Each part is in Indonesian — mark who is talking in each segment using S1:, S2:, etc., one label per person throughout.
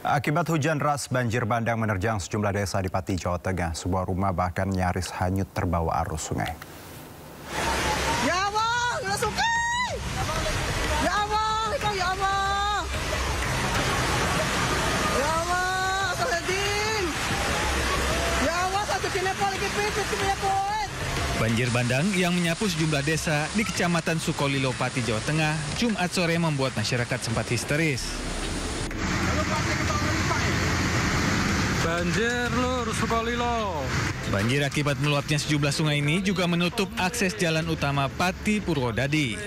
S1: Akibat hujan deras, banjir bandang menerjang sejumlah desa di Pati, Jawa Tengah. Sebuah rumah bahkan nyaris hanyut terbawa arus sungai.
S2: Ya Allah, sungai! Ya Allah, ya Allah! Ya Allah, Astagfirullahaladzim! Ya Allah, satu kinepol lagi pipit, kinepol!
S3: Banjir bandang yang menyapu sejumlah desa di Kecamatan Sukolilo, Pati, Jawa Tengah, Jumat sore membuat masyarakat sempat histeris.
S4: Banjir lur Sukolilo.
S3: Banjir akibat meluapnya sejumlah sungai ini juga menutup akses jalan utama Pati Purwodadi.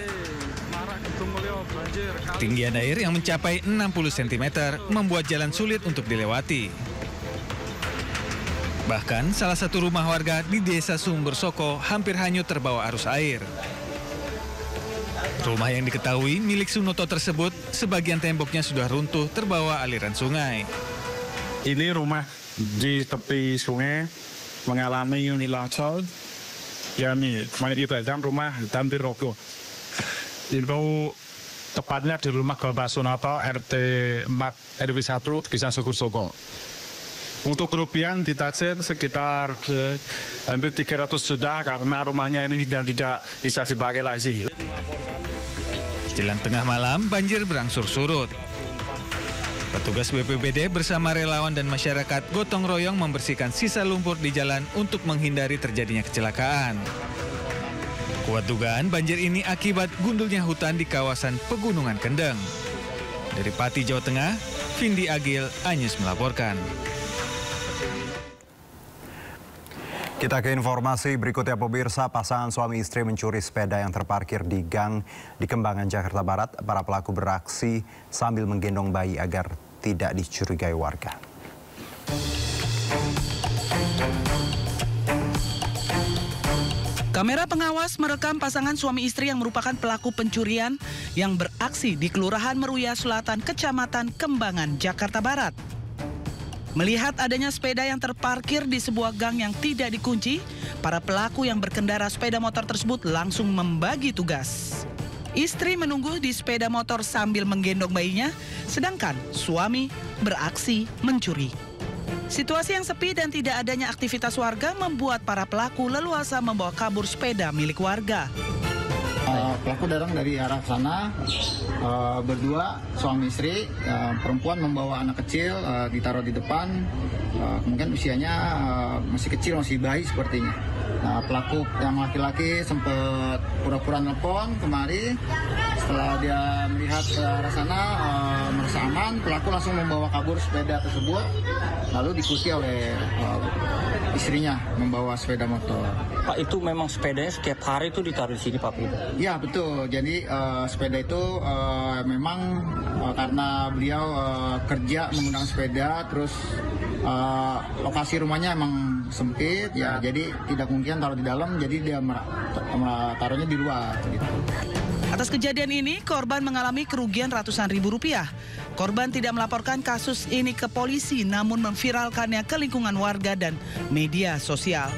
S3: Ketinggian air yang mencapai 60 cm membuat jalan sulit untuk dilewati. Bahkan salah satu rumah warga di Desa Sumber Soko hampir hanyut terbawa arus air. Rumah yang diketahui milik Sunoto tersebut, sebagian temboknya sudah runtuh terbawa aliran sungai.
S4: Ini rumah di tepi sungai mengalami longsor. Ya ini dalam rumah hampir roboh. Itu tepatnya di rumah Bapak Sunoto RT 4 RW 1 Desa Sumber Soko. Untuk kerugian ditaksir sekitar hampir 300 juta karena rumahnya ini tidak bisa dipakai lagi.
S3: Jelang tengah malam, banjir berangsur surut. Petugas BPBD bersama relawan dan masyarakat gotong royong membersihkan sisa lumpur di jalan untuk menghindari terjadinya kecelakaan. Kuat dugaan banjir ini akibat gundulnya hutan di kawasan Pegunungan Kendeng. Dari Pati, Jawa Tengah, Vindi Agil, Anyus melaporkan.
S1: Kita ke informasi berikutnya, pemirsa. Pasangan suami istri mencuri sepeda yang terparkir di gang di Kembangan, Jakarta Barat. Para pelaku beraksi sambil menggendong bayi agar tidak dicurigai warga.
S5: Kamera pengawas merekam pasangan suami istri yang merupakan pelaku pencurian yang beraksi di Kelurahan Meruya Selatan, Kecamatan Kembangan, Jakarta Barat. Melihat adanya sepeda yang terparkir di sebuah gang yang tidak dikunci, para pelaku yang berkendara sepeda motor tersebut langsung membagi tugas. Istri menunggu di sepeda motor sambil menggendong bayinya, sedangkan suami beraksi mencuri. Situasi yang sepi dan tidak adanya aktivitas warga membuat para pelaku leluasa membawa kabur sepeda milik warga.
S6: Pelaku datang dari arah sana, berdua suami istri, perempuan membawa anak kecil, ditaruh di depan, mungkin usianya masih kecil, masih bayi sepertinya. Nah, pelaku yang laki-laki sempat pura-pura nelpon kemari. Setelah dia melihat ke arah sana, merasa aman, pelaku langsung membawa kabur sepeda tersebut, lalu diikuti oleh istrinya membawa sepeda motor.
S7: Pak, itu memang sepedanya setiap hari itu ditaruh di sini, Pak?
S6: Ya, betul. Jadi sepeda itu memang karena beliau kerja menggunakan sepeda, terus lokasi rumahnya emang sempit, ya, jadi tidak mungkin taruh di dalam, jadi dia taruhnya di luar. Gitu.
S5: Atas kejadian ini, korban mengalami kerugian ratusan ribu rupiah. Korban tidak melaporkan kasus ini ke polisi, namun memviralkannya ke lingkungan warga dan media sosial.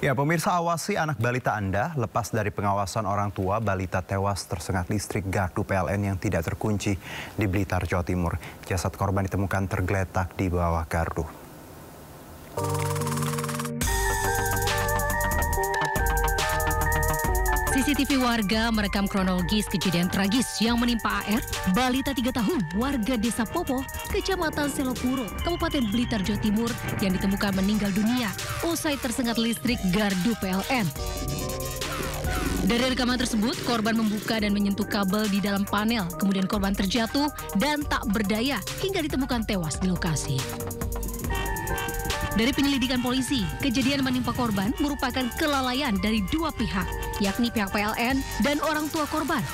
S1: Ya, pemirsa, awasi anak balita Anda. Lepas dari pengawasan orang tua, balita tewas tersengat listrik gardu PLN yang tidak terkunci di Blitar, Jawa Timur. Jasad korban ditemukan tergeletak di bawah gardu.
S8: CCTV warga merekam kronologis kejadian tragis yang menimpa AR, balita 3 tahun, warga Desa Popo, Kecamatan Selopuro, Kabupaten Blitar, Jawa Timur, yang ditemukan meninggal dunia usai tersengat listrik gardu PLN. Dari rekaman tersebut, korban membuka dan menyentuh kabel di dalam panel, kemudian korban terjatuh dan tak berdaya hingga ditemukan tewas di lokasi. Dari penyelidikan polisi, kejadian menimpa korban merupakan kelalaian dari dua pihak, yakni pihak PLN dan orang tua korban.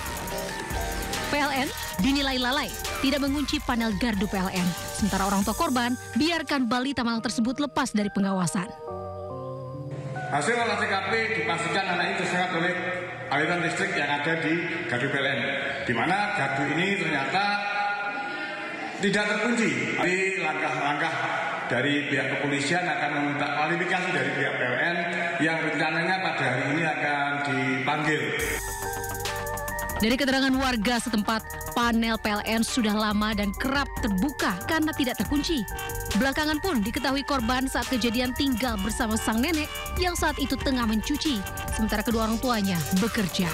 S8: PLN dinilai lalai, tidak mengunci panel gardu PLN, sementara orang tua korban biarkan balita malang tersebut lepas dari pengawasan.
S9: Hasil olah TKP dipastikan anak itu tersengat oleh aliran listrik yang ada di gardu PLN, di mana gardu ini ternyata tidak terkunci. Jadi langkah-langkah dari pihak kepolisian akan meminta klarifikasi dari pihak PLN yang rencananya pada hari ini akan dipanggil.
S8: Dari keterangan warga setempat, panel PLN sudah lama dan kerap terbuka karena tidak terkunci. Belakangan pun diketahui korban saat kejadian tinggal bersama sang nenek yang saat itu tengah mencuci, sementara kedua orang tuanya bekerja.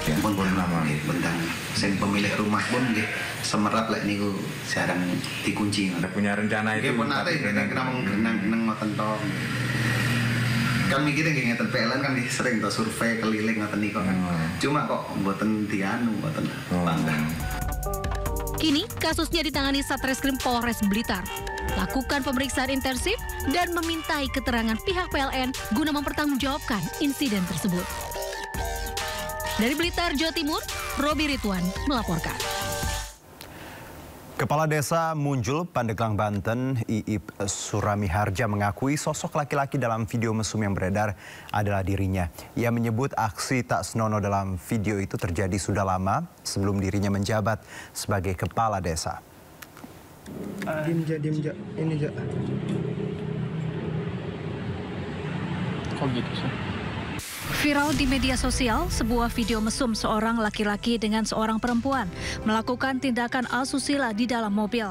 S10: Ya pun boleh lama nih, bentang. Saya pemilik rumah pun nih semerap lah niku jarang dikunci.
S9: Ada punya rencana itu?
S10: Pun ada kenang ngoten to. Kan mikirnya kayak ngeten PLN kan sering tuh survei keliling ngoten niku kan. Cuma kok mboten dianu mboten pandang.
S8: Kini kasusnya ditangani Satreskrim Polres Blitar. Lakukan pemeriksaan intensif dan memintai keterangan pihak PLN guna mempertanggungjawabkan insiden tersebut. Dari Blitar, Jawa Timur, Robi Ridwan melaporkan.
S1: Kepala Desa Munjul, Pandeglang, Banten, Iip Surami Harja mengakui sosok laki-laki dalam video mesum yang beredar adalah dirinya. Ia menyebut aksi tak senonoh dalam video itu terjadi sudah lama sebelum dirinya menjabat sebagai kepala desa.
S2: Diam ja, ini ja.
S7: Kok gitu sih?
S11: Viral di media sosial, sebuah video mesum seorang laki-laki dengan seorang perempuan melakukan tindakan asusila di dalam mobil.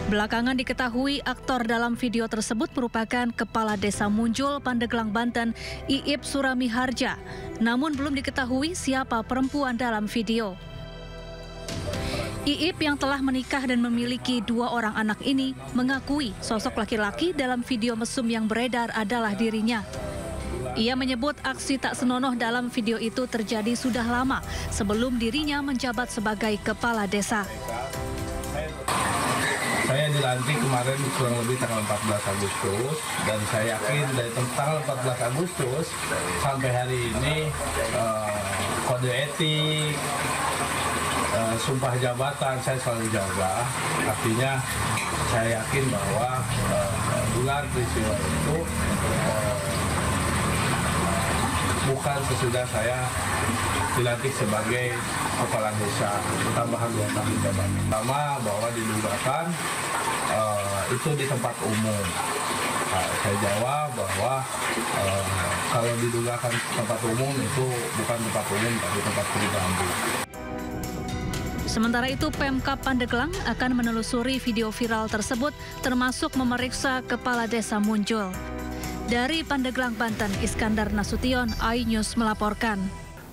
S11: Belakangan diketahui aktor dalam video tersebut merupakan Kepala Desa Munjul, Pandeglang, Banten, Iip Surami Harja. Namun belum diketahui siapa perempuan dalam video. Iip yang telah menikah dan memiliki 2 orang anak ini mengakui sosok laki-laki dalam video mesum yang beredar adalah dirinya. Ia menyebut aksi tak senonoh dalam video itu terjadi sudah lama sebelum dirinya menjabat sebagai kepala desa.
S12: Saya dilantik kemarin kurang lebih tanggal 14 Agustus dan saya yakin dari tanggal 14 Agustus sampai hari ini kode etik, sumpah jabatan saya selalu jaga. Artinya saya yakin bahwa bulan peristiwa itu bukan sesudah saya dilantik sebagai kepala desa, tambahan 2 tahun jabatan. Pertama bahwa didugakan itu di tempat umum. Saya jawab bahwa kalau didugakan tempat umum itu bukan tempat umum tapi tempat pribadi.
S11: Sementara itu, Pemkab Pandeglang akan menelusuri video viral tersebut termasuk memeriksa Kepala Desa Munjul. Dari Pandeglang, Banten, Iskandar Nasution, iNews melaporkan.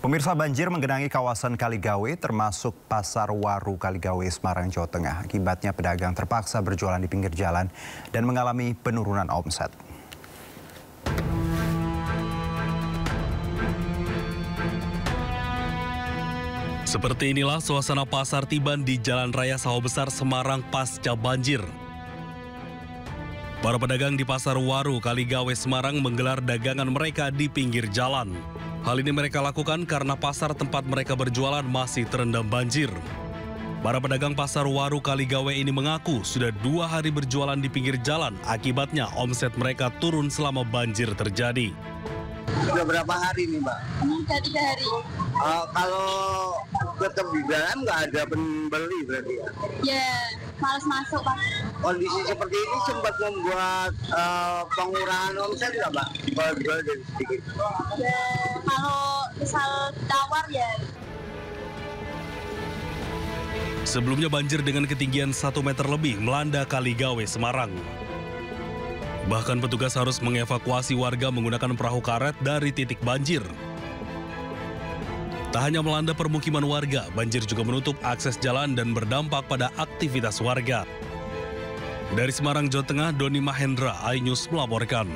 S1: Pemirsa, banjir menggenangi kawasan Kaligawe termasuk Pasar Waru Kaligawe, Semarang, Jawa Tengah. Akibatnya pedagang terpaksa berjualan di pinggir jalan dan mengalami penurunan omset.
S13: Seperti inilah suasana pasar Tiban di Jalan Raya Sawah Besar, Semarang pasca banjir. Para pedagang di Pasar Waru Kaligawe, Semarang menggelar dagangan mereka di pinggir jalan. Hal ini mereka lakukan karena pasar tempat mereka berjualan masih terendam banjir. Para pedagang Pasar Waru Kaligawe ini mengaku sudah 2 hari berjualan di pinggir jalan. Akibatnya omset mereka turun selama banjir terjadi.
S14: Sudah berapa hari nih, Mbak?
S15: Sudah 3 hari.
S14: Kalau tetap di dalam nggak ada pembeli berarti ya?
S15: Ya, malas masuk, Pak.
S14: Kondisi seperti ini sempat membuat pengurangan omset nggak, Mbak? Kalau jual jadi sedikit?
S15: Ya, kalau misal tawar ya.
S13: Sebelumnya banjir dengan ketinggian 1 meter lebih melanda Kaligawe, Semarang. Bahkan petugas harus mengevakuasi warga menggunakan perahu karet dari titik banjir. Tak hanya melanda permukiman warga, banjir juga menutup akses jalan dan berdampak pada aktivitas warga. Dari Semarang, Jawa Tengah, Doni Mahendra, iNews melaporkan.